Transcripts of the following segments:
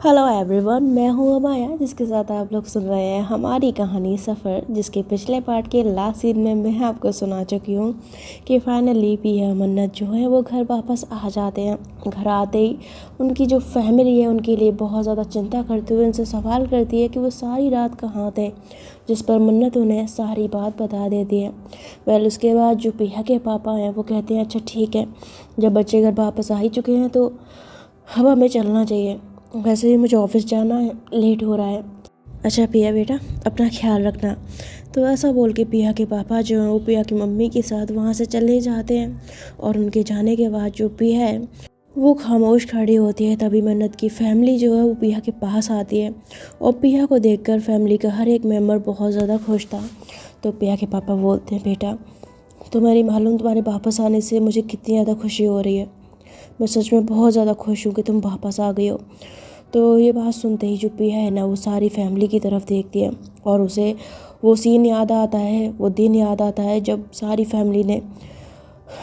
Hello everyone, मैं हूँ अमाया, जिसके साथ आप लोग सुन रहे हैं हमारी कहानी सफ़र, जिसके पिछले पार्ट के लास्ट सीन में मैं आपको सुना चुकी हूँ कि फाइनली पिया मन्नत जो है वो घर वापस आ जाते हैं। घर आते ही उनकी जो फैमिली है उनके लिए बहुत ज़्यादा चिंता करते हुए उनसे सवाल करती है कि वो सारी रात कहाँ थे, जिस पर मन्नत उन्हें सारी बात बता देती है। उसके बाद जो पिया के पापा हैं वो कहते हैं अच्छा ठीक है, जब बच्चे घर वापस आ ही चुके हैं तो अब हमें चलना चाहिए, वैसे भी मुझे ऑफिस जाना है, लेट हो रहा है। अच्छा पिया बेटा, अपना ख्याल रखना। तो ऐसा बोल के पिया के पापा जो हैं वो पिया की मम्मी के साथ वहाँ से चले जाते हैं। और उनके जाने के बाद जो पिया है वो खामोश खड़ी होती है। तभी मन्नत की फैमिली जो है वो पिया के पास आती है और पिया को देखकर फैमिली का हर एक मेम्बर बहुत ज़्यादा खुश था। तो पिया के पापा बोलते हैं बेटा, तुम्हारी मालूम तुम्हारे वापस आने से मुझे कितनी ज़्यादा खुशी हो रही है। मैं सच में बहुत ज़्यादा खुश हूँ कि तुम वापस आ गई हो। तो ये बात सुनते ही जो पिया है ना वो सारी फैमिली की तरफ देखती है और उसे वो सीन याद आता है, वो दिन याद आता है जब सारी फैमिली ने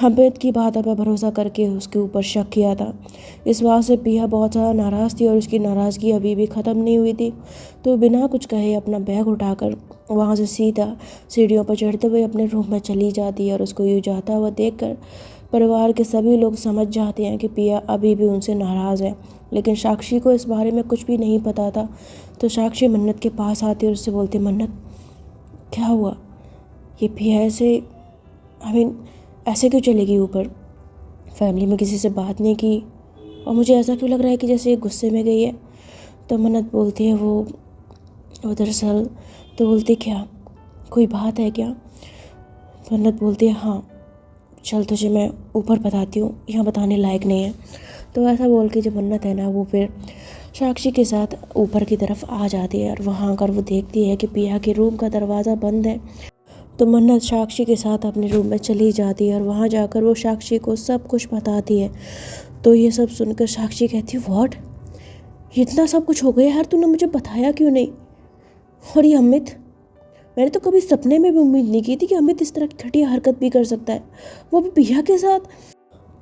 अमित की बात पर भरोसा करके उसके ऊपर शक किया था। इस बात से पिया बहुत ज़्यादा नाराज़ थी और उसकी नाराज़गी अभी भी ख़त्म नहीं हुई थी। तो बिना कुछ कहे अपना बैग उठाकर वहाँ से सीधा सीढ़ियों पर चढ़ते हुए अपने रूम में चली जाती है। और उसको यूँ जाता हुआ देखकर परिवार के सभी लोग समझ जाते हैं कि पिया अभी भी उनसे नाराज़ है। लेकिन साक्षी को इस बारे में कुछ भी नहीं पता था। तो साक्षी मन्नत के पास आती है और उससे बोलती, मन्नत क्या हुआ, ये पिया ऐसे क्यों चलेगी ऊपर, फैमिली में किसी से बात नहीं की और मुझे ऐसा क्यों लग रहा है कि जैसे ये गुस्से में गई है। तो मन्नत बोलती है वो दरअसल, तो बोलती क्या कोई बात है क्या। मन्नत बोलती है हाँ, चल तुझे मैं ऊपर बताती हूँ, यहाँ बताने लायक नहीं है। तो ऐसा बोल के जो मन्नत है ना वो फिर साक्षी के साथ ऊपर की तरफ आ जाती है और वहाँ आकर वो देखती है कि पिया के रूम का दरवाज़ा बंद है। तो मन्नत साक्षी के साथ अपने रूम में चली जाती है और वहाँ जाकर वो साक्षी को सब कुछ बताती है। तो ये सब सुनकर साक्षी कहती है व्हाट, इतना सब कुछ हो गया यार, तूने मुझे बताया क्यों नहीं। और ये अमित, मैंने तो कभी सपने में भी उम्मीद नहीं की थी कि अमित इस तरह की घटिया हरकत भी कर सकता है, वो भी पिया के साथ।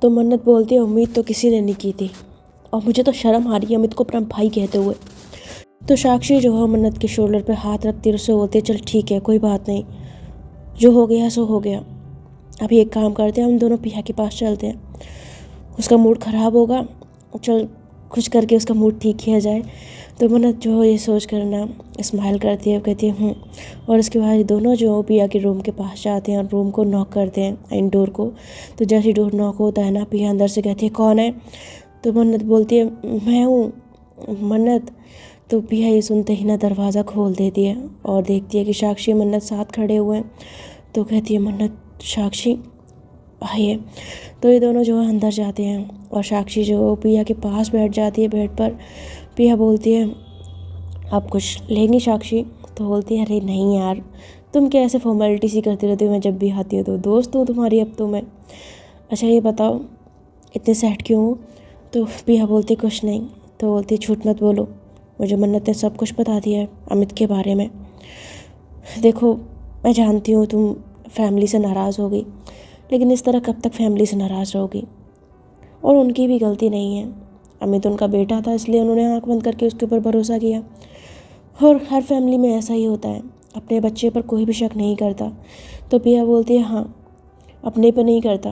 तो मन्नत बोलती है उम्मीद तो किसी ने नहीं की थी और मुझे तो शर्म आ रही है अमित को अपना भाई कहते हुए। तो साक्षी जो है मन्नत के शोल्डर पे हाथ रखती है, उससे बोलती है चल ठीक है, कोई बात नहीं, जो हो गया सो हो गया। अभी एक काम करते हैं, हम दोनों पिया के पास चलते हैं, उसका मूड ख़राब होगा, चल कुछ करके उसका मूड ठीक किया जाए। तो मन्नत जो है ये सोच कर ना स्माइल करती है, कहती है और उसके बाद ये दोनों जो पिया के रूम के पास जाते हैं और रूम को नॉक करते हैं, इन डोर को। तो जैसे ही डोर नॉक होता है ना, पिया अंदर से कहती है कौन है। तो मन्नत बोलती है मैं हूँ मन्नत। तो पिया ये सुनते ही ना दरवाज़ा खोल देती है और देखती है कि साक्षी मन्नत साथ खड़े हुए हैं। तो कहती है मन्नत साक्षी आइए। तो ये दोनों जो है अंदर जाते हैं और साक्षी जो है पिया के पास बैठ जाती है बेड पर। पिया बोलती है आप कुछ लेंगी साक्षी। तो बोलती है अरे नहीं यार, तुम क्या ऐसे फॉर्मेलिटी सी करती रहती हो, मैं जब भी आती हूँ तो दोस्त हूँ तुम्हारी अब तो मैं। अच्छा ये बताओ इतने सैड क्यों हो। तो पिया बोलती कुछ नहीं। तो बोलती झूठ मत बोलो, मुझे मन्नत ने सब कुछ बता दिया है अमित के बारे में। देखो मैं जानती हूँ तुम फैमिली से नाराज़ हो गई, लेकिन इस तरह कब तक फैमिली से नाराज़ रहोगी। और उनकी भी गलती नहीं है, अमित उनका बेटा था इसलिए उन्होंने आंख बंद करके उसके ऊपर भरोसा किया। और हर फैमिली में ऐसा ही होता है, अपने बच्चे पर कोई भी शक नहीं करता। तो पिया बोलती है हाँ, अपने पे नहीं करता,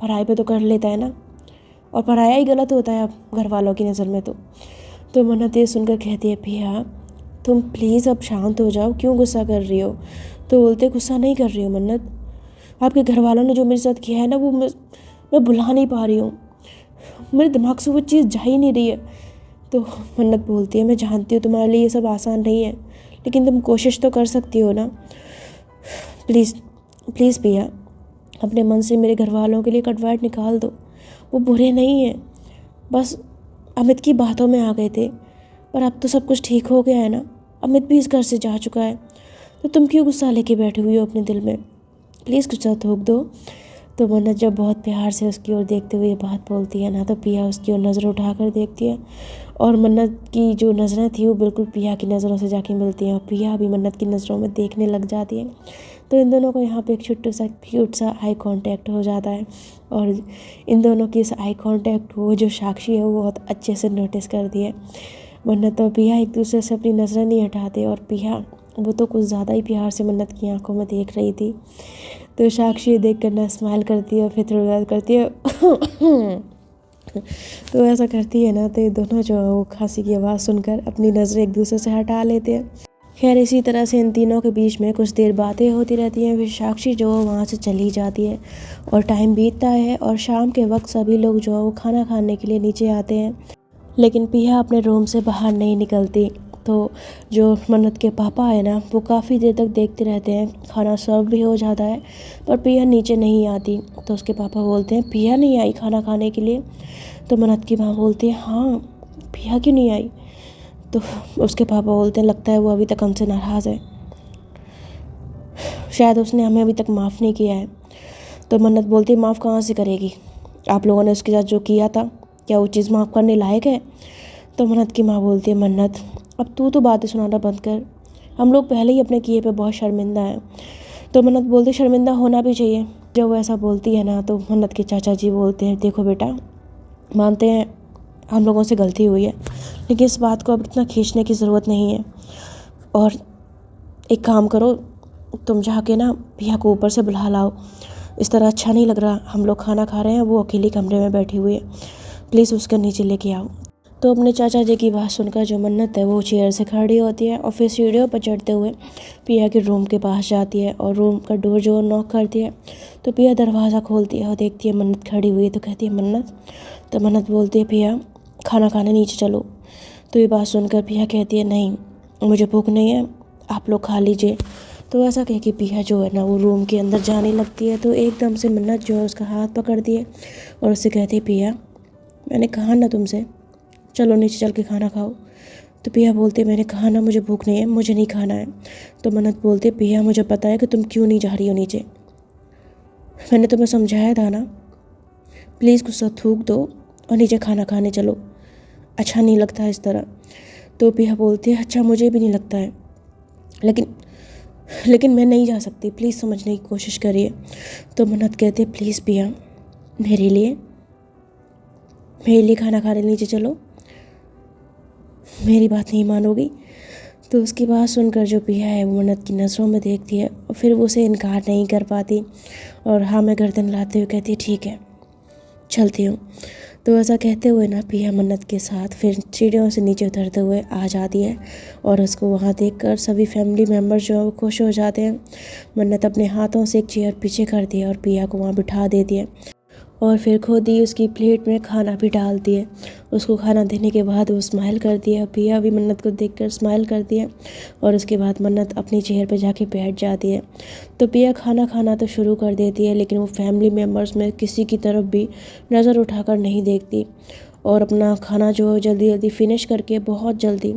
पराये पे तो कर लेता है ना, और पराया ही गलत होता है अब घर वालों की नज़र में। तो मन्नत ये सुनकर कहती है पिया तुम प्लीज़ अब शांत हो जाओ, क्यों गुस्सा कर रही हो। तो बोलते गुस्सा नहीं कर रही हो मन्नत, आपके घर वालों ने जो मेरे साथ किया है ना वो मैं भुला नहीं पा रही हूँ, मेरे दिमाग से वो चीज़ जा ही नहीं रही है। तो मन्नत बोलती है मैं जानती हूँ तुम्हारे लिए ये सब आसान नहीं है, लेकिन तुम कोशिश तो कर सकती हो ना। प्लीज़ प्लीज़ पिया, अपने मन से मेरे घर वालों के लिए कटवाट निकाल दो, वो बुरे नहीं हैं, बस अमित की बातों में आ गए थे। पर अब तो सब कुछ ठीक हो गया है ना, अमित भी इस घर से जा चुका है, तो तुम क्यों गुस्सा लेके बैठे हुई हो अपने दिल में, प्लीज़ गुस्सा थूक दो। तो मन्नत जब बहुत प्यार से उसकी ओर देखते हुए ये बात बोलती है ना, तो पिया उसकी ओर नज़र उठा कर देखती है और मन्नत की जो नज़रें थी वो बिल्कुल पिया की नज़रों से जाके मिलती हैं और पिया भी मन्नत की नज़रों में देखने लग जाती है। तो इन दोनों को यहाँ पे एक छोटू सा क्यूट सा आई कांटेक्ट हो जाता है और इन दोनों की इस आई कांटेक्ट को जो साक्षी है वो बहुत अच्छे से नोटिस करती है। मन्नत और पिया एक दूसरे से अपनी नज़रें नहीं हटाते, और पिया वो तो कुछ ज़्यादा ही प्यार से मन्नत की आंखों में देख रही थी। तो साक्षी देख कर ना स्माइल करती है और फिर थोड़ी बात करती है तो ऐसा करती है ना, तो ये दोनों जो है वो खांसी की आवाज़ सुनकर अपनी नज़रें एक दूसरे से हटा लेते हैं। खैर इसी तरह से इन तीनों के बीच में कुछ देर बातें होती रहती हैं। फिर साक्षी जो है वहाँ से चली जाती है और टाइम बीतता है और शाम के वक्त सभी लोग जो है वो खाना खाने के लिए नीचे आते हैं, लेकिन पिया अपने रूम से बाहर नहीं निकलती। तो जो मन्नत के पापा है ना, वो काफ़ी देर तक देखते रहते हैं, खाना सर्व भी हो जाता है पर पिया नीचे नहीं आती। तो उसके पापा बोलते हैं पिया नहीं आई खाना खाने के लिए। तो मन्नत की माँ बोलती है हाँ पिया क्यों नहीं आई। तो उसके पापा बोलते हैं लगता है वो अभी तक हमसे नाराज़ है, शायद उसने हमें अभी तक माफ़ नहीं किया है। तो मन्नत बोलती है माफ़ कहाँ से करेगी, आप लोगों ने उसके साथ जो किया था क्या वो चीज़ माफ़ करने लायक है। तो मन्नत की माँ बोलती है मन्नत अब तू तो बातें सुनाना बंद कर, हम लोग पहले ही अपने किए पे बहुत शर्मिंदा हैं। तो मन्नत बोलती शर्मिंदा होना भी चाहिए। जब वो ऐसा बोलती है ना, तो मन्नत के चाचा जी बोलते हैं देखो बेटा, मानते हैं हम लोगों से गलती हुई है, लेकिन इस बात को अब इतना खींचने की ज़रूरत नहीं है। और एक काम करो, तुम जाके ना पिया को ऊपर से बुला लाओ, इस तरह अच्छा नहीं लग रहा। हम लोग खाना खा रहे हैं, वो अकेली कमरे में बैठी हुई है, प्लीज़ उसके नीचे लेके आओ। तो अपने चाचा जी की बात सुनकर जो मन्नत है वो चेयर से खड़ी होती है और फिर सीढ़ियों पर चढ़ते हुए पिया के रूम के पास जाती है और रूम का डोर जो नॉक करती है। तो पिया दरवाज़ा खोलती है और देखती है मन्नत खड़ी हुई है। तो कहती है मन्नत। तो मन्नत बोलती है पिया खाना खाने नीचे चलो। तो ये बात सुनकर पिया कहती है नहीं मुझे भूख नहीं है, आप लोग खा लीजिए। तो ऐसा कह के पिया जो है ना वो रूम के अंदर जाने लगती है। तो एकदम से मन्नत जो है उसका हाथ पकड़ती है और उससे कहती है पिया मैंने कहा ना तुमसे चलो नीचे चल के खाना खाओ। तो पिया बोलती है मैंने कहा ना मुझे भूख नहीं है, मुझे नहीं खाना है। तो मन्नत बोलती है पिया मुझे पता है कि तुम क्यों नहीं जा रही हो नीचे, मैंने तुम्हें समझाया था ना, प्लीज़ गुस्सा थूक दो और नीचे खाना खाने चलो, अच्छा नहीं लगता है इस तरह। तो पिया बोलती है अच्छा मुझे भी नहीं लगता है, लेकिन मैं नहीं जा सकती, प्लीज़ समझने की कोशिश करिए। तो मन्नत कहती है प्लीज़ पिया मेरे लिए खाना खाने नीचे चलो, मेरी बात नहीं मानोगी। तो उसकी बात सुनकर जो पिया है वो मन्नत की नज़रों में देखती है और फिर वो उसे इनकार नहीं कर पाती और हाँ मैं गर्दन लाते हुए कहती है ठीक है चलती हूँ। तो ऐसा कहते हुए ना पिया मन्नत के साथ फिर सीढ़ियों से नीचे उतरते हुए आ जाती है और उसको वहाँ देखकर सभी फैमिली मेम्बर्स जो है वो खुश हो जाते हैं। मन्नत अपने हाथों से एक चेयर पीछे करती है और पिया को वहाँ बिठा देती है और फिर खुद ही उसकी प्लेट में खाना भी डालती है। उसको खाना देने के बाद वो स्माइल करती है, पिया भी मन्नत को देखकर स्माइल करती है और उसके बाद मन्नत अपनी चेयर पर जाके बैठ जाती है। तो पिया खाना खाना तो शुरू कर देती है, लेकिन वो फैमिली मेम्बर्स में किसी की तरफ भी नज़र उठाकर नहीं देखती और अपना खाना जो जल्दी जल्दी फिनिश करके बहुत जल्दी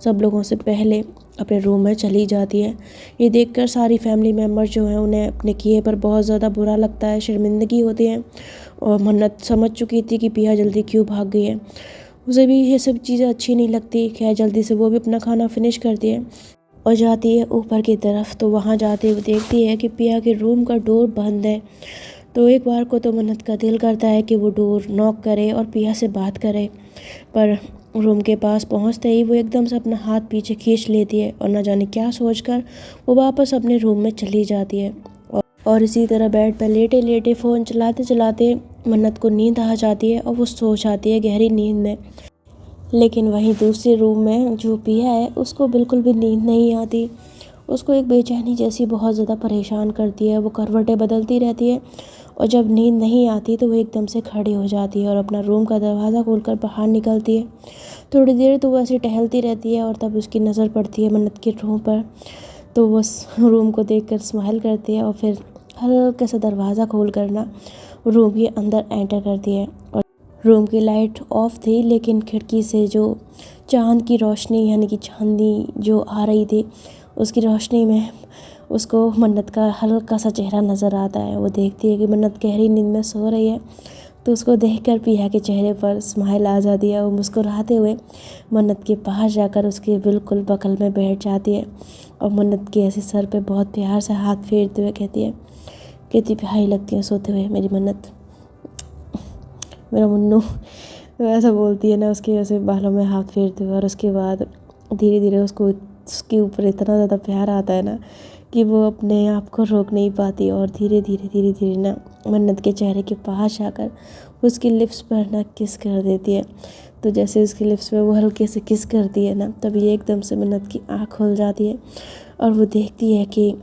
सब लोगों से पहले अपने रूम में चली जाती है। ये देखकर सारी फैमिली मेम्बर्स जो हैं उन्हें अपने किए पर बहुत ज़्यादा बुरा लगता है, शर्मिंदगी होती है और मन्नत समझ चुकी थी कि पिया जल्दी क्यों भाग गई है, उसे भी ये सब चीज़ें अच्छी नहीं लगती। खैर जल्दी से वो भी अपना खाना फिनिश करती है और जाती है ऊपर की तरफ। तो वहाँ जाते हुए देखती है कि पिया के रूम का डोर बंद है। तो एक बार को तो मन्नत का दिल करता है कि वो डोर नॉक करे और पिया से बात करे, पर रूम के पास पहुंचते ही वो एकदम से अपना हाथ पीछे खींच लेती है और न जाने क्या सोचकर वो वापस अपने रूम में चली जाती है। और इसी तरह बेड पर लेटे लेटे फ़ोन चलाते चलाते मन्नत को नींद आ जाती है और वो सो जाती है गहरी नींद में। लेकिन वहीं दूसरे रूम में जो पिया है उसको बिल्कुल भी नींद नहीं आती, उसको एक बेचैनी जैसी बहुत ज़्यादा परेशान करती है। वो करवटें बदलती रहती है और जब नींद नहीं आती तो वो एकदम से खड़ी हो जाती है और अपना रूम का दरवाज़ा खोलकर बाहर निकलती है। थोड़ी देर तो वो ऐसे टहलती रहती है और तब उसकी नज़र पड़ती है मन्नत के रूम पर। तो वो उस रूम को देखकर स्माइल करती है और फिर हल्का सा दरवाज़ा खोल कर ना रूम के अंदर एंटर करती है। और रूम की लाइट ऑफ थी, लेकिन खिड़की से जो चाँद की रोशनी यानी कि चांदनी जो आ रही थी उसकी रोशनी में उसको मन्नत का हल्का सा चेहरा नज़र आता है। वो देखती है कि मन्नत गहरी नींद में सो रही है, तो उसको देखकर पिया के चेहरे पर स्माइल आ जाती है। वो मुस्कुराते हुए मन्नत के पास जाकर उसके बिल्कुल बगल में बैठ जाती है और मन्नत के ऐसे सर पे बहुत प्यार से हाथ फेरते हुए कहती है कितनी प्यारी लगती है सोते हुए मेरी मन्नत, मेरा मुन्नू। तो ऐसा बोलती है ना, उसके ऐसे बालों में हाथ फेरते हुए। और उसके बाद धीरे धीरे उसको उसके ऊपर इतना ज़्यादा प्यार आता है ना कि वो अपने आप को रोक नहीं पाती। और धीरे धीरे ना मन्नत के चेहरे के पास आकर उसकी लिप्स पर ना किस कर देती है। तो जैसे उसकी लिप्स पे वो हल्के से किस करती है ना, तभी एकदम से मन्नत की आँख खुल जाती है और वो देखती है कि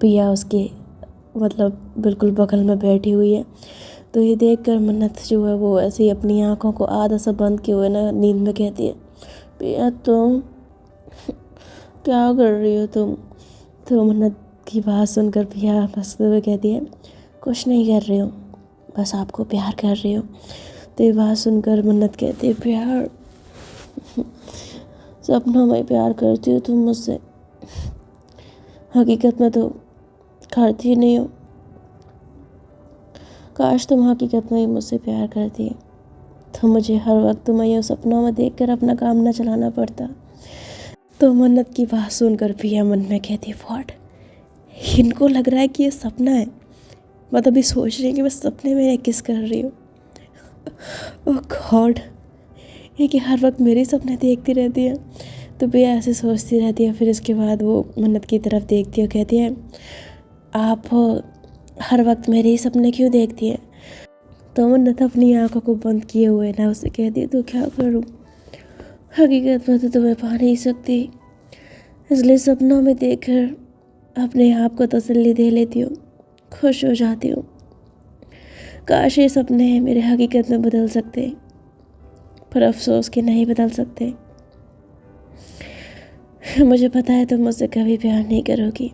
पिया उसके मतलब बिल्कुल बगल में बैठी हुई है। तो ये देखकर मन्नत जो है वो ऐसे ही अपनी आँखों को आधा सा बंद किए हुए ना नींद में कहती है, पिया तुम क्या कर रही हो तुम? तो मन्नत की बात सुनकर पिया हंसते हुए कहती है, कुछ नहीं कर रही हूँ, बस आपको प्यार कर रही हूँ। तो ये बात सुनकर मन्नत कहती है, प्यार? सपनों में प्यार करती हो तुम मुझसे, हकीकत में तो करती नहीं हो। काश तुम हकीकत में ही मुझसे प्यार करती है तो मुझे हर वक्त तुम्हें यूँ सपनों में देखकर अपना काम न चलाना पड़ता। तो मन्नत की बात सुनकर पिया मन में कहती, व्हाट, इनको लग रहा है कि ये सपना है, मतलब ये सोच रही है कि मैं सपने में किस कर रही हूँ। ओह गॉड, ये कि हर वक्त मेरे सपने देखती रहती है। तो पिया ऐसे सोचती रहती है। फिर इसके बाद वो मन्नत की तरफ देखती है और कहती है, आप हर वक्त मेरे ही सपने क्यों देखती है? तो मन्नत अपनी आंखों को बंद किए हुए ना उसे कहती है, तो क्या करूँ, हकीकत में तो तुम्हें पा नहीं सकती, इसलिए सपनों में देखकर अपने आप को तसल्ली दे लेती हूँ, खुश हो जाती हूँ। काश ये सपने मेरे हकीकत में बदल सकते, पर अफसोस कि नहीं बदल सकते। मुझे पता है तुम मुझसे कभी प्यार नहीं करोगी,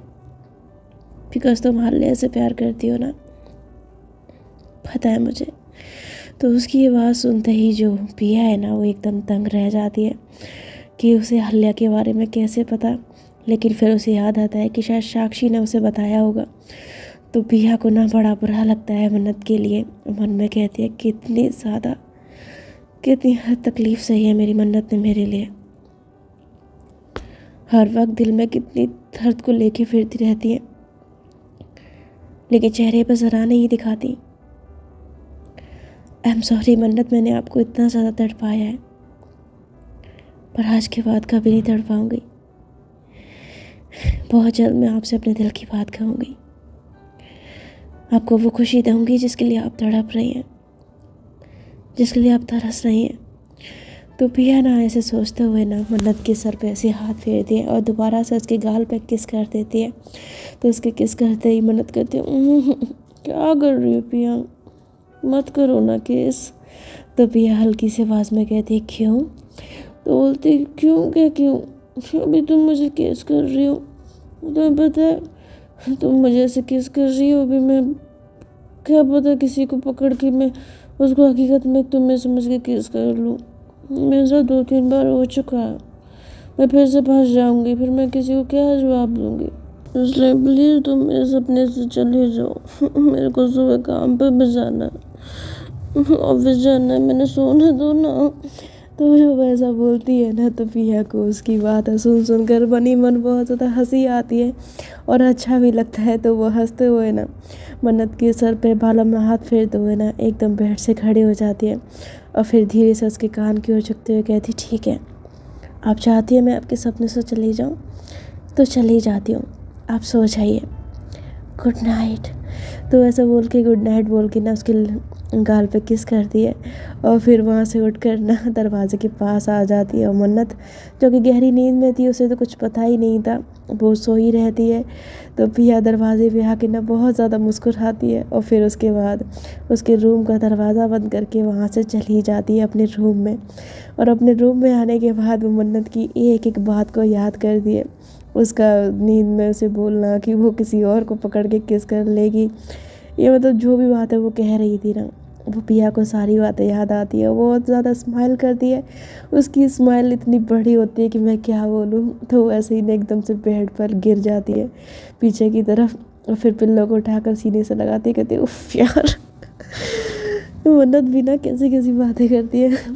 बिकॉज तुम हाल्या से प्यार करती हो ना, पता है मुझे। तो उसकी ये बात सुनते ही जो पिया है ना वो एकदम तंग रह जाती है कि उसे हल्या के बारे में कैसे पता। लेकिन फिर उसे याद आता है कि शायद साक्षी ने उसे बताया होगा। तो पिया को ना बड़ा बुरा लगता है मन्नत के लिए। मन में कहती है, कितनी ज़्यादा, कितनी हद तकलीफ़ सही है मेरी मन्नत ने मेरे लिए। हर वक्त दिल में कितनी दर्द को लेके फिरती रहती है, लेकिन चेहरे पर ज़रा नहीं दिखाती। आई एम सॉरी मन्नत, मैंने आपको इतना ज़्यादा तड़पाया है, पर आज के बाद कभी नहीं तड़ पाऊँगी। बहुत जल्द मैं आपसे अपने दिल की बात कहूँगी, आपको वो खुशी दूँगी जिसके लिए आप तड़प रही हैं, जिसके लिए आप तरस रही हैं। तो पिया ना ऐसे सोचते हुए ना मन्नत के सर पे ऐसे हाथ फेरती है और दोबारा से उसके गाल पे किस कर देती है। तो उसके किस करते ही मन्नत कहती है, क्या कर रही हो पिया, मत करो ना किस। तो पिया हल्की सी आवाज़ में कहती है, क्यों? तो बोलती, क्यों क्या क्यों, अभी तुम मुझे किस कर रही हो, तुम्हें पता है तुम मुझे ऐसे किस कर रही हो, अभी मैं क्या पता किसी को पकड़ के मैं उसको हकीकत में तुम्हें समझ के किस कर लूँ। मेरे साथ 2-3 बार हो चुका है, मैं फिर से फंस जाऊंगी, फिर मैं किसी को क्या जवाब दूंगी। इसलिए प्लीज़ तुम मेरे सपने से चले जाओ। मेरे को सुबह काम पे भी जाना है, ऑफिस जाना है, मैंने सोने दो ना। तो जब ऐसा बोलती है ना तो पिया को उसकी बात सुन कर बनी मन बहुत ज़्यादा हंसी आती है और अच्छा भी लगता है। तो वो हंसते हुए ना मन्नत के सर पे बालों में हाथ फेरते हुए ना एकदम बेड से खड़ी हो जाती है और फिर धीरे से उसके कान की ओर झुकते हुए कहती, ठीक है, आप चाहती है मैं आपके सपने से चली जाऊँ तो चली जाती हूँ, आप सो जाइए, गुड नाइट। तो ऐसा बोल के गुड नाइट बोल के ना उसके गाल पे किस करती है और फिर वहाँ से उठकर ना दरवाजे के पास आ जाती है। और मन्नत जो कि गहरी नींद में थी, उसे तो कुछ पता ही नहीं था, वो सो ही रहती है। तो पिया दरवाजे पे आके ना बहुत ज़्यादा मुस्कुराती है और फिर उसके बाद उसके रूम का दरवाज़ा बंद करके वहाँ से चली जाती है अपने रूम में। और अपने रूम में आने के बाद वो मन्नत की एक एक बात को याद कर दिए, उसका नींद में उसे बोलना कि वो किसी और को पकड़ के किस कर लेगी, ये मतलब जो भी बात है वो कह रही थी ना, वो पिया को सारी बातें याद आती है। वो बहुत ज़्यादा स्माइल करती है, उसकी स्माइल इतनी बड़ी होती है कि मैं क्या बोलूँ। तो वैसे ही ना एकदम से बेड पर गिर जाती है पीछे की तरफ और फिर पिल्लों को उठाकर सीने से लगाती कहती है, उफ यार। मन्नत भी ना कैसी कैसी बातें करती है।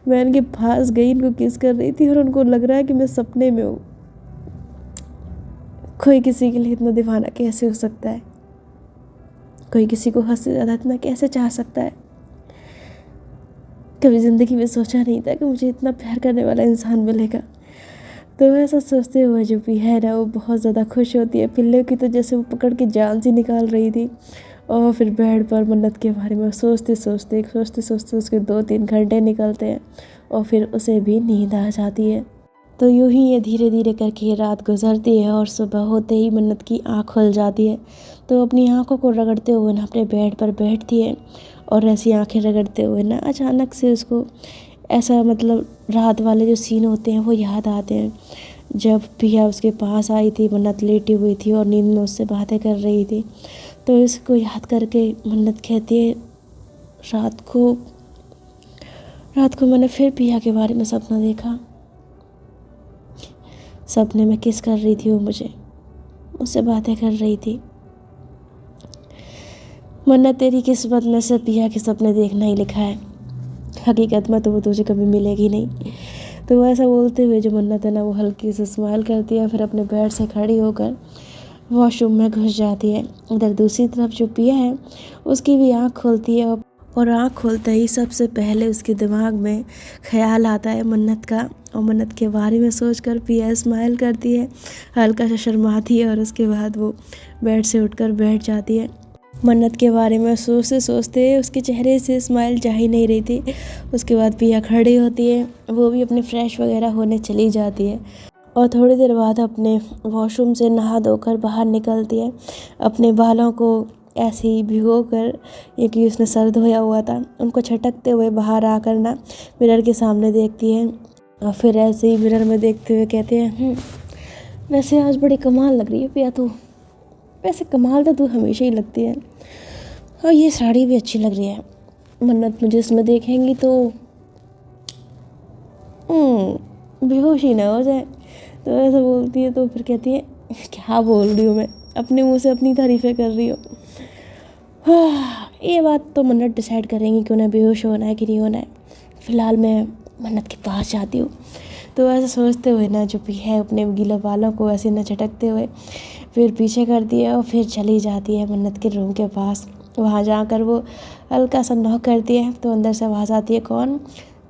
मैं इनके पास गई, इनको किस कर रही थी और उनको लग रहा है कि मैं सपने में हूँ। कोई किसी के लिए इतना दीवाना कैसे हो सकता है, कोई किसी को हद से ज़्यादा इतना कैसे चाह सकता है। कभी ज़िंदगी में सोचा नहीं था कि मुझे इतना प्यार करने वाला इंसान मिलेगा। तो ऐसा सोचते हुए जो भी है ना वो बहुत ज़्यादा खुश होती है। पिल्ले की तो जैसे वो पकड़ के जान सी निकाल रही थी। और फिर बेड पर मन्नत के बारे में सोचते सोचते उसके 2-3 घंटे निकलते हैं और फिर उसे भी नींद आ जाती है। तो यूं ही ये धीरे धीरे करके ये रात गुजरती है और सुबह होते ही मन्नत की आँख खुल जाती है। तो अपनी आँखों को रगड़ते हुए ना अपने बेड पर बैठती है और ऐसी आँखें रगड़ते हुए ना अचानक से उसको ऐसा मतलब रात वाले जो सीन होते हैं वो याद आते हैं। जब पिया उसके पास आई थी, मन्नत लेटी हुई थी और नींद में उससे बातें कर रही थी। तो इसको याद करके मन्नत कहती है, रात को मैंने फिर पिया के बारे में सपना देखा। सपने में किस कर रही थी, वो मुझसे बातें कर रही थी। मन्नत, तेरी किस्मत में से पिया के सपने देखना ही लिखा है, हकीकत में तो वो तुझे कभी मिलेगी नहीं। तो वो ऐसा बोलते हुए जो मन्नत है ना वो हल्की से स्माइल करती है, फिर अपने बेड से खड़ी होकर वॉशरूम में घुस जाती है। उधर दूसरी तरफ जो पिया है उसकी भी आँख खुलती है और आँख खोलते ही सबसे पहले उसके दिमाग में ख्याल आता है मन्नत का। और मन्नत के बारे में सोचकर पिया स्माइल करती है, हल्का सा शर्माती है और उसके बाद वो बेड से उठकर बैठ जाती है। मन्नत के बारे में सोचते सोचते उसके चेहरे से स्माइल जा ही नहीं रही थी। उसके बाद पिया खड़ी होती है, वो भी अपने फ्रेश वगैरह होने चली जाती है और थोड़ी देर बाद अपने वॉशरूम से नहा धोकर बाहर निकलती है। अपने बालों को ऐसे ही भिगो कर, ये कि उसने सर धोया हुआ था, उनको छटकते हुए बाहर आकर ना मिरर के सामने देखती है और फिर ऐसे ही मिरर में देखते हुए कहते हैं, वैसे आज बड़ी कमाल लग रही है पिया तू। वैसे कमाल तो तू हमेशा ही लगती है और ये साड़ी भी अच्छी लग रही है। मन्नत, मुझे इसमें देखेंगी तो बेहोश ही ना हो जाए। तो ऐसा बोलती है तो फिर कहती है, क्या बोल रही हूँ मैं, अपने मुंह से अपनी तारीफ़ें कर रही हूँ। ये बात तो मन्नत डिसाइड करेंगी कि उन्हें बेहोश होना है कि नहीं होना है। फ़िलहाल मैं मन्नत के पास जाती हूँ। तो ऐसा सोचते हुए ना जो भी है अपने गीले बालों को ऐसे न झटकते हुए फिर पीछे करती है और फिर चली जाती है मन्नत के रूम के पास। वहाँ जाकर वो हल्का सा नॉक करती है तो अंदर से आवाज़ आती है, कौन?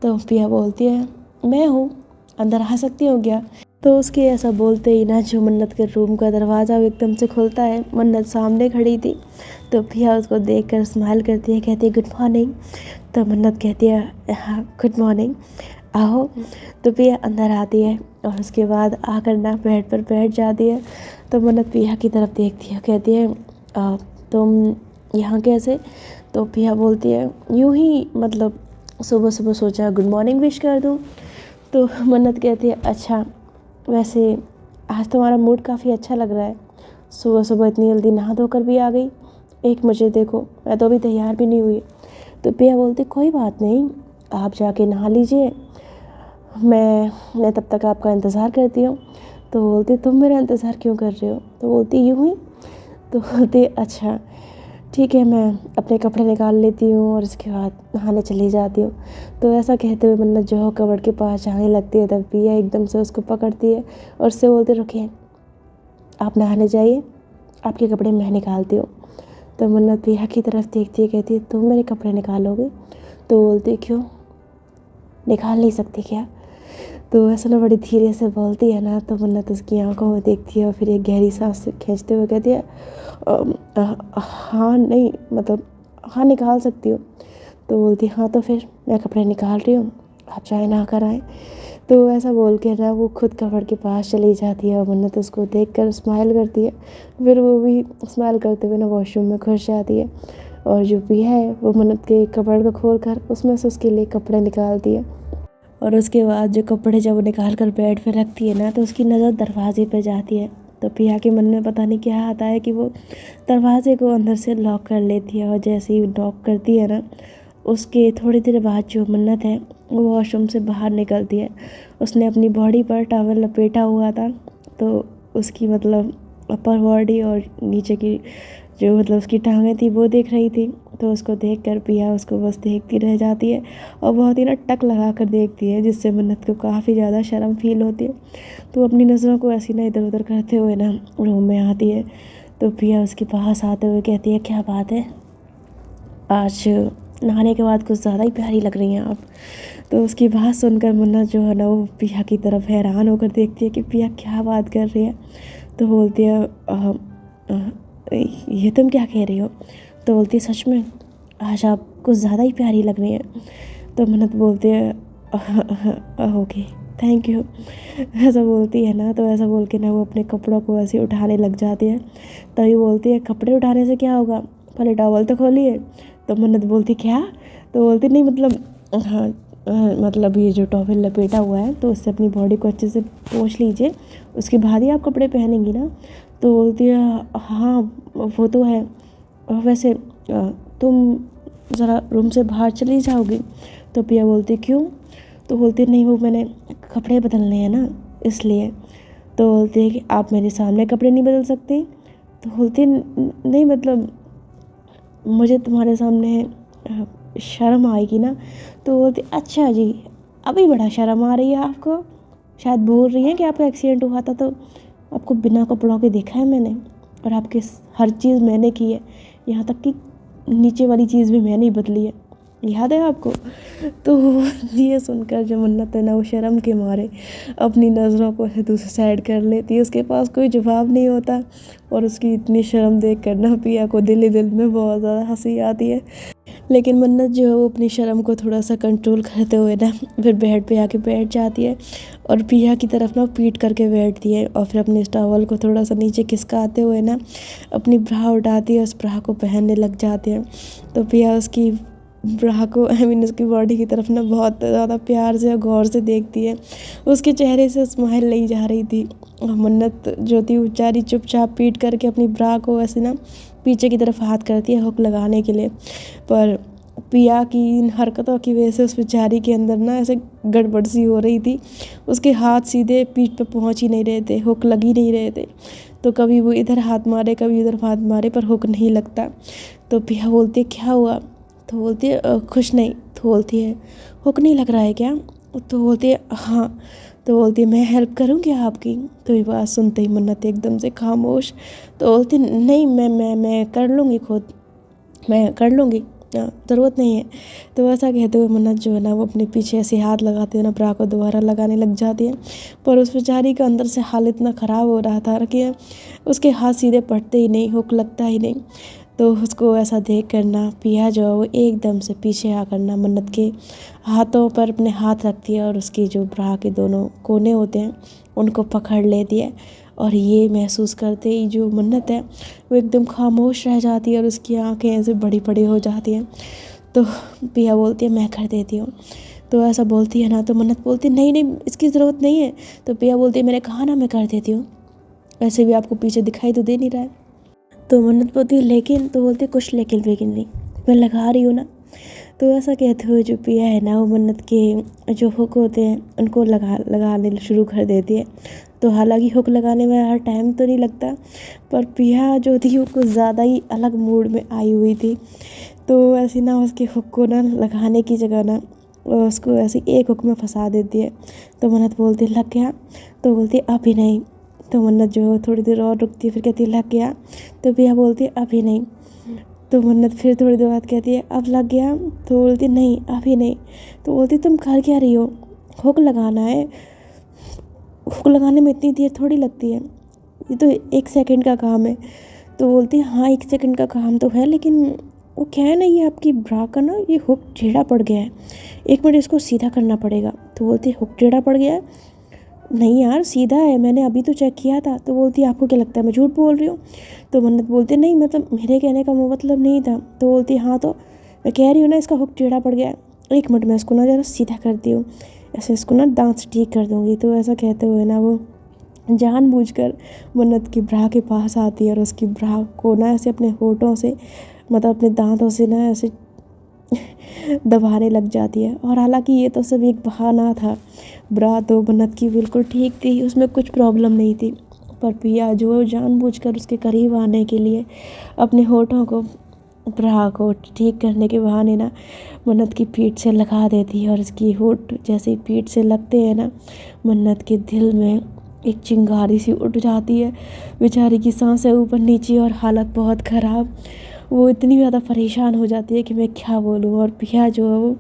तो पिया बोलती है, मैं हूँ, अंदर आ सकती हूँ क्या? तो उसके ऐसा बोलते ही ना जो मन्नत के रूम का दरवाज़ा एकदम से खुलता है। मन्नत सामने खड़ी थी तो पिया उसको देखकर स्माइल करती है, कहती है, गुड मॉर्निंग। तो मन्नत कहती है, हाँ गुड मॉर्निंग, आओ। तो पिया अंदर आती है और उसके बाद आकर ना बेड पर बैठ जाती है। तो मन्नत पिया की तरफ देखती है, कहती है, तुम यहाँ कैसे? तो पिया बोलती है, यूँ ही मतलब सुबह सुबह सोचा गुड मॉर्निंग विश कर दूँ। तो मन्नत कहती है, अच्छा, वैसे आज तुम्हारा मूड काफ़ी अच्छा लग रहा है, सुबह सुबह इतनी जल्दी नहा धोकर भी आ गई। एक मुझे देखो, मैं तो अभी तैयार भी नहीं हुई। तो पिया बोलती, कोई बात नहीं, आप जाके नहा लीजिए, मैं तब तक आपका इंतज़ार करती हूँ। तो बोलती, तुम मेरा इंतज़ार क्यों कर रहे हो? तो बोलती, यूँ ही। तो बोलती, अच्छा ठीक है, मैं अपने कपड़े निकाल लेती हूँ और इसके बाद नहाने चली जाती हूँ। तो ऐसा कहते हुए मन्नत जो है कबर्ड के पास जाने लगती है, तब पिया एकदम से उसको पकड़ती है और उससे बोलती, रुकिए, आप नहाने जाइए, आपके कपड़े मैं निकालती हूँ। तो मन्नत पिया की तरफ देखती है, कहती है, तुम मेरे कपड़े निकालोगे? तो बोलती, क्यों, निकाल नहीं सकती क्या? तो ऐसा ना बड़ी धीरे से बोलती है ना, तो मन्नत उसकी आंखों में देखती है और फिर एक गहरी सांस खींचते हुए कहती है, हाँ नहीं मतलब हाँ निकाल सकती हो। तो बोलती, हाँ तो फिर मैं कपड़े निकाल रही हूँ, आप चाहे नहा कर आएँ। तो ऐसा बोल के ना वो खुद कपड़ के पास चली जाती है और मन्नत उसको देख कर स्माइल करती है। फिर वो भी स्माइल करते हुए ना वॉशरूम में घुस जाती है और जो भी है वो मन्नत के कपड़ को खोल कर उसमें से उसके लिए कपड़े निकालती है। और उसके बाद जो कपड़े जब वो निकाल कर बेड पे रखती है ना तो उसकी नज़र दरवाजे पे जाती है। तो पिया के मन में पता नहीं क्या आता है कि वो दरवाजे को अंदर से लॉक कर लेती है और जैसे ही लॉक करती है ना उसके थोड़ी देर बाद जो मन्नत है वो वॉशरूम से बाहर निकलती है। उसने अपनी बॉडी पर टॉवल लपेटा हुआ था तो उसकी मतलब अपर बॉडी और नीचे की जो मतलब उसकी टांगें थी वो देख रही थी। तो उसको देखकर पिया उसको बस देखती रह जाती है और बहुत ही ना टक लगा कर देखती है, जिससे मन्नत को काफ़ी ज़्यादा शर्म फील होती है। तो अपनी नज़रों को ऐसी ना इधर उधर करते हुए ना रूम में आती है। तो पिया उसके पास आते हुए कहती है, क्या बात है, आज नहाने के बाद कुछ ज़्यादा ही प्यारी लग रही हैं आप। तो उसकी बात सुनकर मन्नत जो है ना वो पिया की तरफ हैरान होकर देखती है कि पिया क्या बात कर रही है। तो बोलती है ये तुम क्या कह रही हो? तो बोलती है सच में आज आप कुछ ज़्यादा ही प्यारी लग रही हैं। तो मन्नत बोलती है ओके थैंक यू, ऐसा बोलती है ना। तो ऐसा बोल के ना वो अपने कपड़ों को ऐसे उठाने लग जाती है। तभी बोलती है कपड़े उठाने से क्या होगा, पहले टॉवल तो खोलिए। तो मन्नत बोलती क्या? तो बोलती नहीं मतलब हाँ मतलब ये जो टॉवल लपेटा हुआ है तो उससे अपनी बॉडी को अच्छे से पोंछ लीजिए, उसके बाद ही आप कपड़े पहनेंगी ना। तो बोलती है हाँ वो तो है, वैसे तुम ज़रा रूम से बाहर चली जाओगी? तो पिया बोलती क्यों? तो बोलती नहीं वो मैंने कपड़े बदलने हैं ना इसलिए। तो बोलती है कि आप मेरे सामने कपड़े नहीं बदल सकती? तो बोलती नहीं मतलब मुझे तुम्हारे सामने शर्म आएगी ना। तो बोलती अच्छा जी अभी बड़ा शर्म आ रही है आपको, शायद बोल रही हैं कि आपका एक्सीडेंट हुआ था तो आपको बिना कपड़ों के देखा है मैंने, और आपके हर चीज़ मैंने की है, यहाँ तक कि नीचे वाली चीज़ भी मैंने ही बदली है, याद है आपको? तो ये सुनकर जो मन्नत है ना वो शर्म के मारे अपनी नज़रों को दूसरी साइड कर लेती है। उसके पास कोई जवाब नहीं होता और उसकी इतनी शर्म देख कर ना पिया को दिल ही दिल में बहुत ज़्यादा हंसी आती है। लेकिन मन्नत जो है वो अपनी शर्म को थोड़ा सा कंट्रोल करते हुए ना फिर बेड पे आके बैठ जाती है और पिया की तरफ ना पीट करके बैठती है और फिर अपने टॉवल को थोड़ा सा नीचे खिसकाते हुए ना अपनी ब्रा उठाती है, उस ब्रा को पहनने लग जाते हैं। तो पिया उसकी ब्रा को उसकी बॉडी की तरफ ना बहुत ज़्यादा प्यार से और गौर से देखती है। उसके चेहरे से स्माइल नहीं जा रही थी और मन्नत जो थी बेचारी चुपचाप पीट करके अपनी ब्रा को ऐसे ना पीछे की तरफ हाथ करती है हुक लगाने के लिए। पर पिया की इन हरकतों की वजह से उस बेचारी के अंदर ना ऐसे गड़बड़ सी हो रही थी, उसके हाथ सीधे पीठ पे पहुंच ही नहीं रहे थे, हुक लग ही नहीं रहे थे। तो कभी वो इधर हाथ मारे कभी उधर हाथ मारे पर हुक नहीं लगता। तो पिया बोलती है क्या हुआ? तो बोलती है कुछ नहीं। तो बोलती है हुक नहीं लग रहा है क्या? तो बोलती है हाँ। तो बोलती है मैं हेल्प करूँ क्या आपकी? तो ये बात सुनते ही मन्नत एकदम से खामोश। तो बोलती नहीं मैं कर लूँगी खुद, मैं कर लूँगी, ज़रूरत नहीं है। तो ऐसा कहते हुए मन्नत जो है ना वो अपने पीछे ऐसे हाथ लगाते हुए ना ब्रा को दोबारा लगाने लग जाती है। पर उस बेचारी का अंदर से हाल इतना ख़राब हो रहा था कि उसके हाथ सीधे पड़ते ही नहीं, हुक लगता ही नहीं। तो उसको ऐसा देख कर ना पिया जो है वो एकदम से पीछे आकर ना मन्नत के हाथों पर अपने हाथ रखती है और उसकी जो ब्रा के दोनों कोने होते हैं उनको पकड़ लेती है। और ये महसूस करते ही जो मन्नत है वो एकदम खामोश रह जाती है और उसकी आंखें ऐसे बड़ी बड़ी हो जाती हैं। तो पिया बोलती है मैं कर देती हूँ। तो ऐसा बोलती है ना तो मन्नत बोलती है नहीं नहीं इसकी ज़रूरत नहीं है। तो पिया बोलती है मैंने कहा ना मैं कर देती हूँ, वैसे भी आपको पीछे दिखाई तो दे नहीं रहा है। तो मन्नत बोलती है लेकिन, तो बोलती है कुछ लेकिन नहीं, मैं लगा रही हूँ ना। तो ऐसा कहते हुए जो पिया है ना वो मन्नत के जो हुक होते हैं उनको लगाने शुरू कर देती है। तो हालांकि हुक लगाने में हर टाइम तो नहीं लगता, पर पिया जो थी वो कुछ ज़्यादा ही अलग मूड में आई हुई थी। तो ऐसे ना उसके हुक को ना लगाने की जगह ना उसको ऐसे एक हुक में फंसा देती है। तो मन्नत बोलती है लग गया? तो बोलती है अभी नहीं। तो मन्नत जो थोड़ी देर और रुकती है फिर कहती है लग गया? तो पिया बोलती है अभी नहीं। तो मन्नत फिर थोड़ी देर बाद कहती है अब लग गया? तो बोलती नहीं अभी नहीं। तो बोलती तुम कर क्या रही हो? हुक लगाना है, हुक लगाने में इतनी देर थोड़ी लगती है, ये तो 1 सेकंड का काम है। तो बोलती है हाँ 1 सेकंड का काम तो है, लेकिन वो क्या है ना ये आपकी ब्रा का ना ये हुक टेढ़ा पड़ गया है, 1 मिनट इसको सीधा करना पड़ेगा। तो बोलती है हुक टेढ़ा पड़ गया है? नहीं यार सीधा है, मैंने अभी तो चेक किया था। तो बोलती है आपको क्या लगता है मैं झूठ बोल रही हूँ? तो मन्नत बोलती है नहीं मतलब मेरे कहने का मतलब नहीं था। तो बोलती है हाँ तो मैं कह रही हूँ ना इसका हुक टेढ़ा पड़ गया है, 1 मिनट में इसको ना ज़रा सीधा करती हूँ, ऐसे इसको ना दांत से ठीक कर दूँगी। तो ऐसा कहते हुए ना वो जानबूझकर मन्नत की ब्रा के पास आती है और उसकी ब्रा को ना ऐसे अपने होठों से मतलब अपने दांतों से ना ऐसे दबाने लग जाती है। और हालांकि ये तो सब एक बहाना था, ब्रा तो मन्नत की बिल्कुल ठीक थी, उसमें कुछ प्रॉब्लम नहीं थी। पर पिया जो जानबूझकर उसके करीब आने के लिए अपने होठों को ब्रा को ठीक करने के बहाने ना मन्नत की पीठ से लगा देती है। और इसकी होठ जैसे ही पीठ से लगते हैं ना मन्नत के दिल में एक चिंगारी सी उठ जाती है, बेचारी की सांसें ऊपर नीचे और हालत बहुत ख़राब। वो इतनी ज़्यादा परेशान हो जाती है कि मैं क्या बोलूँ। और पिया जो है वो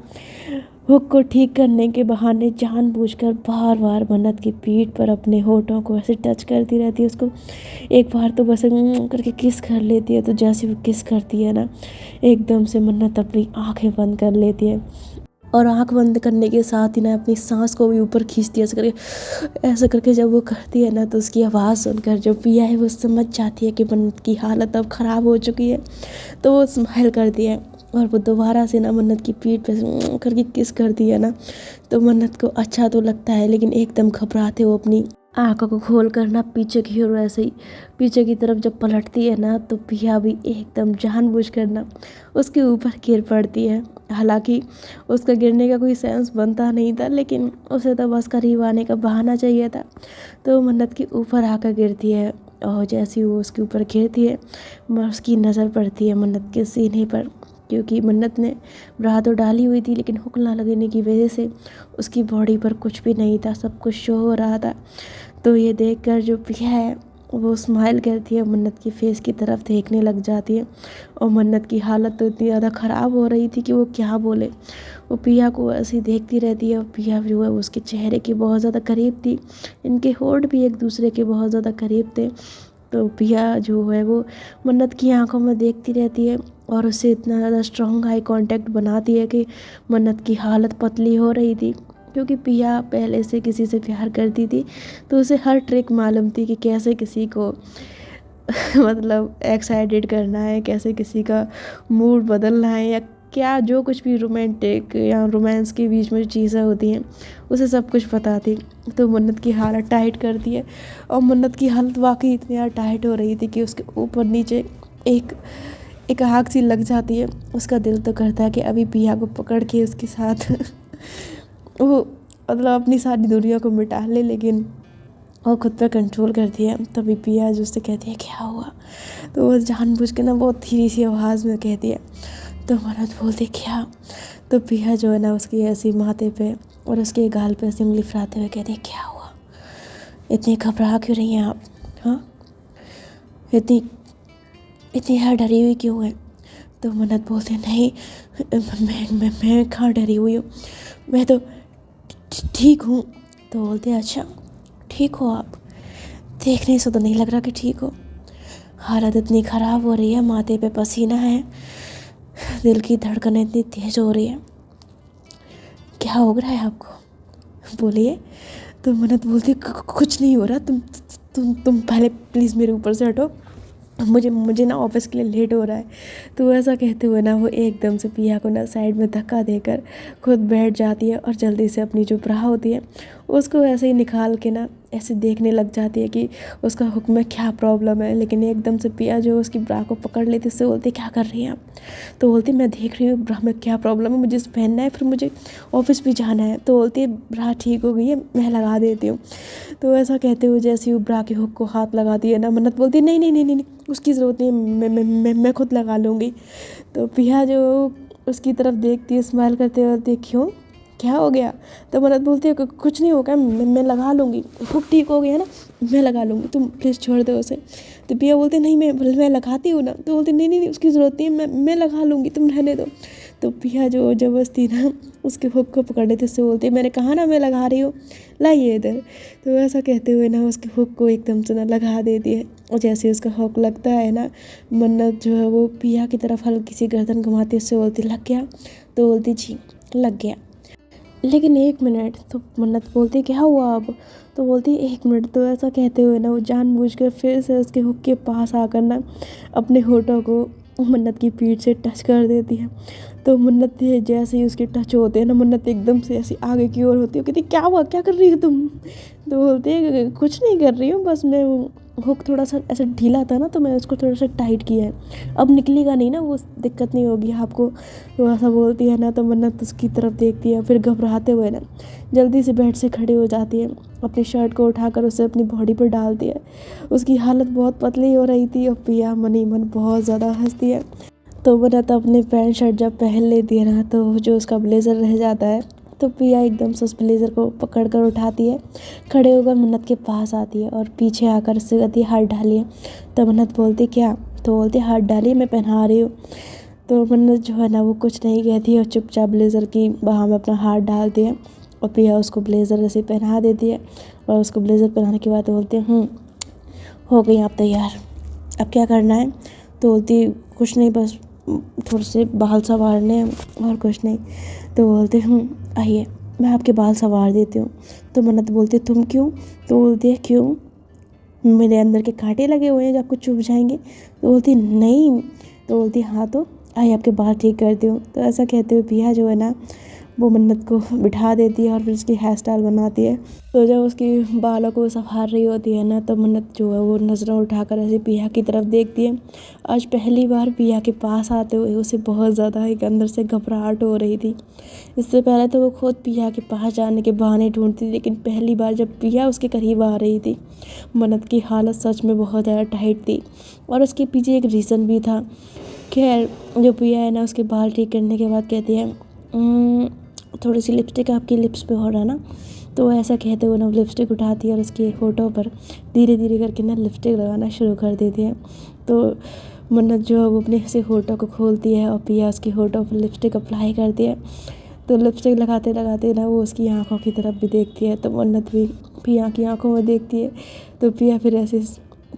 हुक को ठीक करने के बहाने जानबूझकर बार बार मन्नत की पीठ पर अपने होठों को ऐसे टच करती रहती है। उसको एक बार तो बस करके किस कर लेती है। तो जैसे वो किस करती है ना, एकदम से मन्नत अपनी आंखें बंद कर लेती है और आंख बंद करने के साथ ही ना अपनी सांस को भी ऊपर खींचती है ऐसे करके जब वो करती है ना, तो उसकी आवाज़ सुनकर जो पिया है वो समझ जाती है कि मन्नत की हालत अब ख़राब हो चुकी है। तो वो स्माइल करती है और वो दोबारा से ना मन्नत की पीठ पे करके किस करती है ना। तो मन्नत को अच्छा तो लगता है, लेकिन एकदम घबराते वो अपनी आंखों को खोल कर ना पीछे की ओर ऐसे ही पीछे की तरफ जब पलटती है ना, तो पिया भी एकदम जानबूझकर ना उसके ऊपर गिर पड़ती है। हालांकि उसका गिरने का कोई सेंस बनता नहीं था, लेकिन उसे तो बस करीब आने का बहाना चाहिए था। तो वो मन्नत के ऊपर आकर गिरती है और जैसे ही वो उसके ऊपर गिरती है, उसकी नज़र पड़ती है मन्नत के सीने पर, क्योंकि मन्नत ने ब्रा तो डाली हुई थी, लेकिन हुक ना लगने की वजह से उसकी बॉडी पर कुछ भी नहीं था, सब कुछ शो हो रहा था। तो ये देखकर जो पिया है वो स्माइल करती है, मन्नत की फेस की तरफ देखने लग जाती है। और मन्नत की हालत तो इतनी ज़्यादा ख़राब हो रही थी कि वो क्या बोले। वो पिया को ऐसे ही देखती रहती है और पिया जो है उसके चेहरे के बहुत ज़्यादा करीब थी, इनके होठ भी एक दूसरे के बहुत ज़्यादा करीब थे। तो पिया जो है वो मन्नत की आंखों में देखती रहती है और उससे इतना ज़्यादा स्ट्रॉन्ग आई कांटेक्ट बनाती है कि मन्नत की हालत पतली हो रही थी। क्योंकि पिया पहले से किसी से प्यार करती थी, तो उसे हर ट्रिक मालूम थी कि कैसे किसी को मतलब एक्साइटेड करना है, कैसे किसी का मूड बदलना है, या क्या जो कुछ भी रोमांटिक या रोमांस के बीच में चीज़ें होती हैं उसे सब कुछ पता थी। तो मन्नत की हालत टाइट करती है और मन्नत की हालत वाकई इतनी ज़्यादा टाइट हो रही थी कि उसके ऊपर नीचे एक एक आग सी लग जाती है। उसका दिल तो करता है कि अभी पिया को पकड़ के उसके साथ वो मतलब अपनी सारी दुनिया को मिटा ले, लेकिन वो खुद पर कंट्रोल करती है। तभी पिया जो उससे कहती है क्या हुआ, तो वो जानबूझ के ना बहुत धीरे सी आवाज़ में कहती है। तो मन्नत बोलती क्या, तो पिया जो है ना उसकी ऐसी माथे पे और उसके गाल पे ऐसी उंगली फराते हुए कहती है क्या हुआ, इतनी घबरा क्यों रही हैं आप, हाँ इतनी इतनी यार डरी हुई क्यों है। तो मन्नत बोलते नहीं, मैं कहाँ डरी हुई हूँ, मैं तो ठीक हूँ। तो बोलते अच्छा ठीक हो आप, देखने से तो नहीं लग रहा कि ठीक हो, हालत इतनी ख़राब हो रही है, माथे पे पसीना है, दिल की धड़कनें इतनी तेज हो रही है, क्या हो रहा है आपको, बोलिए। तो मन्नत बोलती कुछ नहीं हो रहा, तुम पहले प्लीज़ मेरे ऊपर से हटो, मुझे ना ऑफिस के लिए लेट हो रहा है। तो ऐसा कहते हुए ना वो एकदम से पिया को ना साइड में धक्का देकर खुद बैठ जाती है और जल्दी से अपनी जो ब्रा होती है उसको ऐसे ही निकाल के ना ऐसे देखने लग जाती है कि उसका हुक में क्या प्रॉब्लम है। लेकिन एकदम से पिया जो उसकी ब्रा को पकड़ लेती, उससे बोलती क्या कर रही हैं आप। तो बोलती मैं देख रही हूँ ब्रा में क्या प्रॉब्लम है, मुझे इसे पहनना है, फिर मुझे ऑफिस भी जाना है। तो बोलती है ब्रा ठीक हो गई है, मैं लगा देती हूँ। तो ऐसा कहते हुए जैसे ही ब्रा के हुक को हाथ लगाती है ना, मन्नत बोलती नहीं नहीं नहीं नहीं, उसकी ज़रूरत नहीं है, मैं खुद लगा लूँगी। तो पिया जो उसकी तरफ देखती है स्माइल करते हुए, देखियो क्या हो गया। तो मन्नत बोलती है कुछ नहीं होगा, मैं लगा लूँगी, हुक ठीक हो गया ना, मैं लगा लूँगी, तुम प्लीज़ छोड़ दो उसे। तो पिया बोलते नहीं मैं लगाती हूँ ना। तो बोलती नहीं नहीं नहीं, उसकी ज़रूरत नहीं है, मैं लगा लूँगी, तुम रहने दो। तो पिया जो ज़बरदस्ती ना उसके हुक को पकड़ लेती, उससे बोलती है मैंने कहा ना मैं लगा रही हूँ, लाइए इधर। तो ऐसा कहते हुए ना उसके हुक को एकदम से ना लगा देती है। और जैसे उसका हुक लगता है ना, मन्नत जो है वो पिया की तरफ हल्की सी गर्दन घुमाती है, उससे बोलती लग गया। तो बोलती जी लग गया, लेकिन 1 मिनट। तो मन्नत बोलती क्या हुआ अब। तो बोलती 1 मिनट। तो ऐसा कहते हुए ना वो जानबूझकर फिर से उसके हुक के पास आकर ना अपने होठों को मन्नत की पीठ से टच कर देती है। तो मन्नत जैसे ही उसके टच होते हैं ना, मन्नत एकदम से ऐसी आगे की ओर होती है, कहती क्या हुआ, क्या कर रही हो तुम। तो बोलती है कुछ नहीं कर रही हूँ, बस मैं हुक थोड़ा सा ऐसा ढीला था ना, तो मैं उसको थोड़ा सा टाइट किया है, अब निकलेगा नहीं ना, वो दिक्कत नहीं होगी आपको। तो ऐसा बोलती है ना, तो मन्नत उसकी तरफ देखती है, फिर घबराते हुए ना जल्दी से बेड से खड़ी हो जाती है, अपनी शर्ट को उठाकर उसे अपनी बॉडी पर डालती है। उसकी हालत बहुत पतली हो रही थी और पिया मन ही मन बहुत ज़्यादा हंसती है। तो मन्नत अपने पैंट शर्ट जब पहन लेती है ना, तो जो उसका ब्लेज़र रह जाता है, तो पिया एकदम से उस ब्लेज़र को पकड़ कर उठाती है, खड़े होकर मन्नत के पास आती है और पीछे आकर उससे कहती है हाथ ढालिए। तो मन्नत बोलती क्या, तो बोलती हाथ डालिए, मैं पहना रही हूँ। तो मन्नत जो है ना वो कुछ नहीं कहती और चुपचाप ब्लेज़र की बाह में अपना हाथ डालती है और पिया उसको ब्लेज़र ऐसे पहना देती है। और उसको ब्लेज़र पहनाने के बाद बोलती है हो गई आप तैयार, अब क्या करना है? तो बोलती कुछ नहीं, बस थोड़े से बाल संवारने हैं और कुछ नहीं। तो बोलते आइए मैं आपके बाल संवार देती हूँ। तो मन्नत बोलती तुम क्यों? तो बोलती है क्यों, मेरे अंदर के कांटे लगे हुए हैं जो आपको चुभ जाएंगे? तो बोलती नहीं। तो बोलती हाँ तो आइए आपके बाल ठीक करती हूँ। तो ऐसा कहते हुए पिया जो है ना वो मन्नत को बिठा देती है और फिर उसकी हेयर स्टाइल बनाती है। तो जब उसकी बालों को संभाल रही होती है ना तो मन्नत जो है वो नज़रें उठाकर ऐसे पिया की तरफ देखती है। आज पहली बार पिया के पास आते हुए उसे बहुत ज़्यादा एक अंदर से घबराहट हो रही थी। इससे पहले तो वो खुद पिया के पास जाने के बहाने ढूंढती थी, लेकिन पहली बार जब पिया उसके करीब आ रही थी मन्नत की हालत सच में बहुत ज़्यादा टाइट थी। और उसके पीछे एक रीज़न भी था। खैर जो पिया है ना उसके बाल ठीक करने के बाद कहती है थोड़ी सी लिपस्टिक आपकी लिप्स पे हो रहा ना। तो ऐसा कहते हुए ना लिपस्टिक उठाती है और उसके होठों पर धीरे धीरे करके ना लिपस्टिक लगाना शुरू कर देती है। तो मन्नत जो है वो अपने से होठों को खोलती है और पिया उसके होठों पर लिपस्टिक अप्लाई करती है। तो लिपस्टिक लगाते लगाते ना वो उसकी आँखों की तरफ भी देखती है, तो मन्नत भी पिया की आँखों में देखती है। तो पिया फिर ऐसे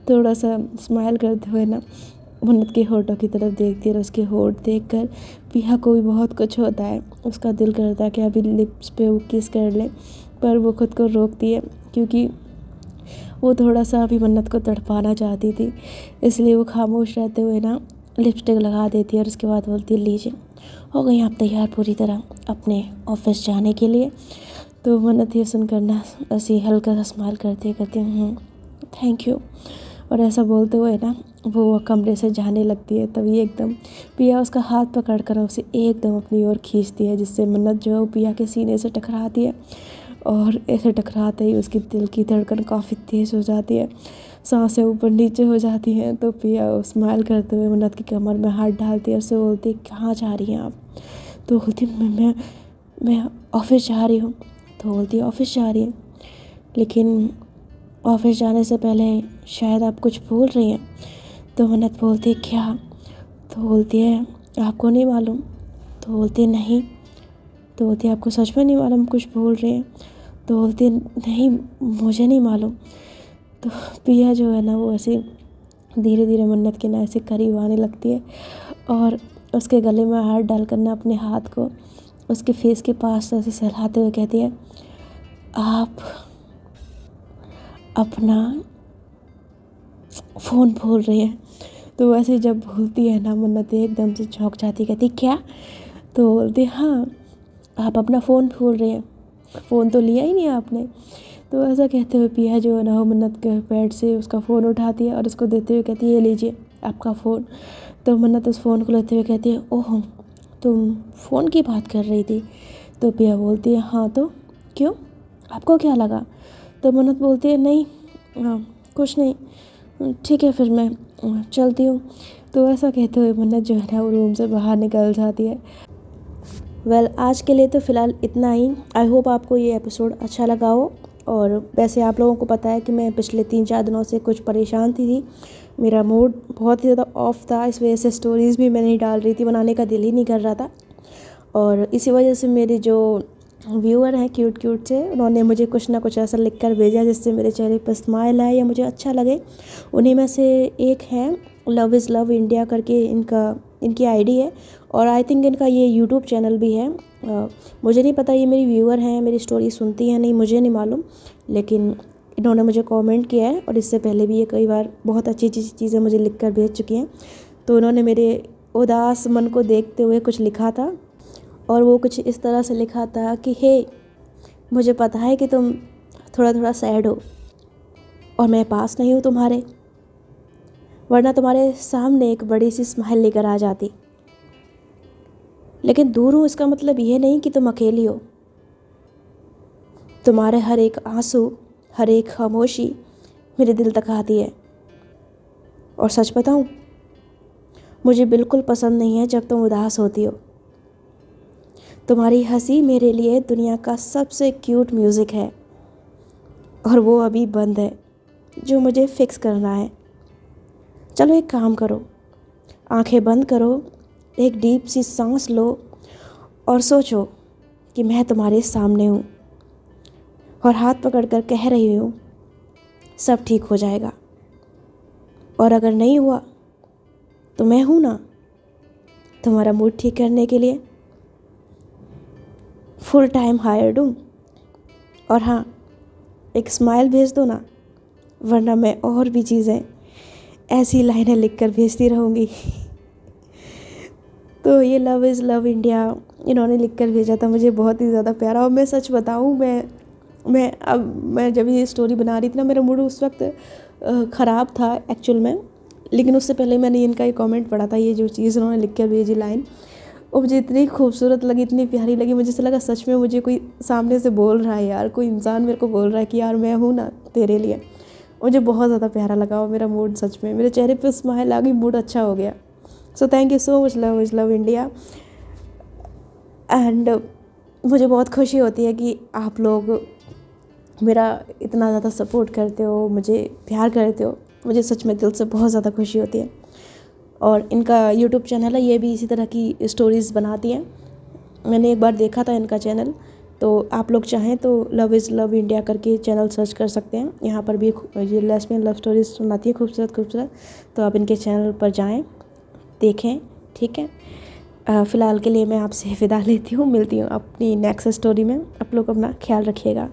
थोड़ा सा स्माइल करते हुए ना मन्नत के होठों की तरफ देखती है और उसके होठ देखकर पिया को भी बहुत कुछ होता है। उसका दिल करता है कि अभी लिप्स पे वो किस कर ले, पर वो खुद को रोकती है क्योंकि वो थोड़ा सा अभी मन्नत को तड़पाना चाहती थी। इसलिए वो खामोश रहते हुए ना लिपस्टिक लगा देती है और उसके बाद बोलती है लीजिए हो गई आप तैयार पूरी तरह अपने ऑफिस जाने के लिए। तो मन्नत ये सुनकर ना ऐसे हल्का सा स्माइल करते करते थैंक यू और ऐसा बोलते हुए ना वो कमरे से जाने लगती है। तभी एकदम पिया उसका हाथ पकड़कर उसे एकदम अपनी ओर खींचती है, जिससे मन्नत जो है वो पिया के सीने से टकराती है और ऐसे टकराते ही उसकी दिल की धड़कन काफ़ी तेज़ हो जाती है, सांसें ऊपर नीचे हो जाती हैं। तो पिया स्माइल करते हुए मन्नत की कमर में हाथ डालती है और उससे बोलती है कहाँ जा रही हैं आप? तो बोलती मैं ऑफिस जा रही हूँ। तो बोलती है ऑफिस जा रही है, लेकिन ऑफिस जाने से पहले शायद आप कुछ भूल रही हैं। तो मन्नत बोलती है क्या? तो बोलती है आपको नहीं मालूम? तो बोलती है नहीं। तो बोलती है आपको सच में नहीं मालूम कुछ भूल रही हैं? तो बोलती है नहीं मुझे नहीं मालूम। तो पिया जो है ना वो ऐसे धीरे धीरे मन्नत के ना ऐसे करीब आने लगती है और उसके गले में हाथ डालकर ना अपने हाथ को उसके फेस के पास ऐसे सहलाते हुए कहती है आप अपना फ़ोन भूल रही है। तो वैसे जब भूलती है ना मन्नत एकदम से चौंक जाती, कहती क्या? तो बोलती हाँ आप अपना फ़ोन भूल रही हैं, फ़ोन तो लिया ही नहीं आपने। तो ऐसा कहते हुए पिया जो है ना वो मन्नत के पैड से उसका फ़ोन उठाती है और उसको देते हुए कहती है ये लीजिए आपका फ़ोन। तो मन्नत उस फ़ोन को लेते हुए कहती है ओह तुम फ़ोन की बात कर रही थी? तो पिया बोलती है हाँ तो क्यों, आपको क्या लगा? तो मन्नत बोलती है नहीं कुछ नहीं, ठीक है फिर मैं चलती हूँ। तो ऐसा कहते हुए मन्नत जो है ना वो रूम से बाहर निकल जाती है। वेल आज के लिए तो फ़िलहाल इतना ही। आई होप आपको ये एपिसोड अच्छा लगा हो। और वैसे आप लोगों को पता है कि मैं पिछले 3-4 दिनों से कुछ परेशान थी। मेरा मूड बहुत ही ज़्यादा ऑफ था, इस वजह से स्टोरीज़ भी मैं नहीं डाल रही थी, बनाने का दिल ही नहीं कर रहा था। और इसी वजह से मेरे जो व्यूअर हैं क्यूट क्यूट से, उन्होंने मुझे कुछ ना कुछ ऐसा लिख कर भेजा जिससे मेरे चेहरे पर स्माइल आए या मुझे अच्छा लगे। उन्हीं में से एक है लव इज़ लव इंडिया करके इनकी आईडी है और आई थिंक इनका ये यूट्यूब चैनल भी है। मुझे नहीं पता ये मेरी व्यूअर हैं, मेरी स्टोरी सुनती हैं नहीं, मुझे नहीं मालूम, लेकिन इन्होंने मुझे कमेंट किया है और इससे पहले भी ये कई बार बहुत अच्छी अच्छी चीज़ें मुझे लिख कर भेज चुकी हैं। तो उन्होंने मेरे उदास मन को देखते हुए कुछ लिखा था और वो कुछ इस तरह से लिखा था कि हे मुझे पता है कि तुम थोड़ा थोड़ा सैड हो और मैं पास नहीं हूँ तुम्हारे, वरना तुम्हारे सामने एक बड़ी सी स्माइल लेकर आ जाती। लेकिन दूर हूँ इसका मतलब ये नहीं कि तुम अकेली हो। तुम्हारे हर एक आंसू, हर एक खामोशी मेरे दिल तक आती है। और सच बताऊँ, मुझे बिल्कुल पसंद नहीं है जब तुम उदास होती हो। तुम्हारी हंसी मेरे लिए दुनिया का सबसे क्यूट म्यूज़िक है और वो अभी बंद है, जो मुझे फिक्स करना है। चलो एक काम करो, आंखें बंद करो, एक डीप सी सांस लो और सोचो कि मैं तुम्हारे सामने हूँ और हाथ पकड़कर कह रही हूँ सब ठीक हो जाएगा। और अगर नहीं हुआ तो मैं हूँ ना तुम्हारा मूड ठीक करने के लिए, फुल टाइम हायर्ड हूँ। और हाँ, एक स्माइल भेज दो ना, वरना मैं और भी चीज़ें ऐसी लाइनें लिख कर भेजती रहूँगी। तो ये लव इज़ लव इंडिया इन्होंने लिख कर भेजा था, मुझे बहुत ही ज़्यादा प्यारा। और मैं सच बताऊँ, मैं जब ये स्टोरी बना रही थी ना, मेरा मूड उस वक्त ख़राब था एक्चुअल में, लेकिन उससे पहले मैंने इनका एक कमेंट पढ़ा था, ये जो चीज़ उन्होंने लिख कर भेजी लाइन, और मुझे इतनी खूबसूरत लगी, इतनी प्यारी लगी, मुझे ऐसा लगा सच में मुझे कोई सामने से बोल रहा है यार, कोई इंसान मेरे को बोल रहा है कि यार मैं हूँ ना तेरे लिए। मुझे बहुत ज़्यादा प्यारा लगा और मेरा मूड सच में, मेरे चेहरे पे स्माइल आ गई, मूड अच्छा हो गया। So thank you so much, love is love India. And मुझे बहुत खुशी होती है कि आप लोग मेरा इतना ज़्यादा सपोर्ट करते हो, मुझे प्यार करते हो, मुझे सच में दिल से बहुत ज़्यादा खुशी होती है। और इनका यूट्यूब चैनल है, ये भी इसी तरह की स्टोरीज़ बनाती हैं। मैंने एक बार देखा था इनका चैनल, तो आप लोग चाहें तो लव इज़ लव इंडिया करके चैनल सर्च कर सकते हैं। यहाँ पर भी ये लेस्बियन लव स्टोरीज सुनाती है खूबसूरत खूबसूरत, तो आप इनके चैनल पर जाएं, देखें, ठीक है। फ़िलहाल के लिए मैं आपसे विदा लेती हूँ, मिलती हूँ अपनी नेक्स्ट स्टोरी में। आप लोग अपना ख्याल रखिएगा।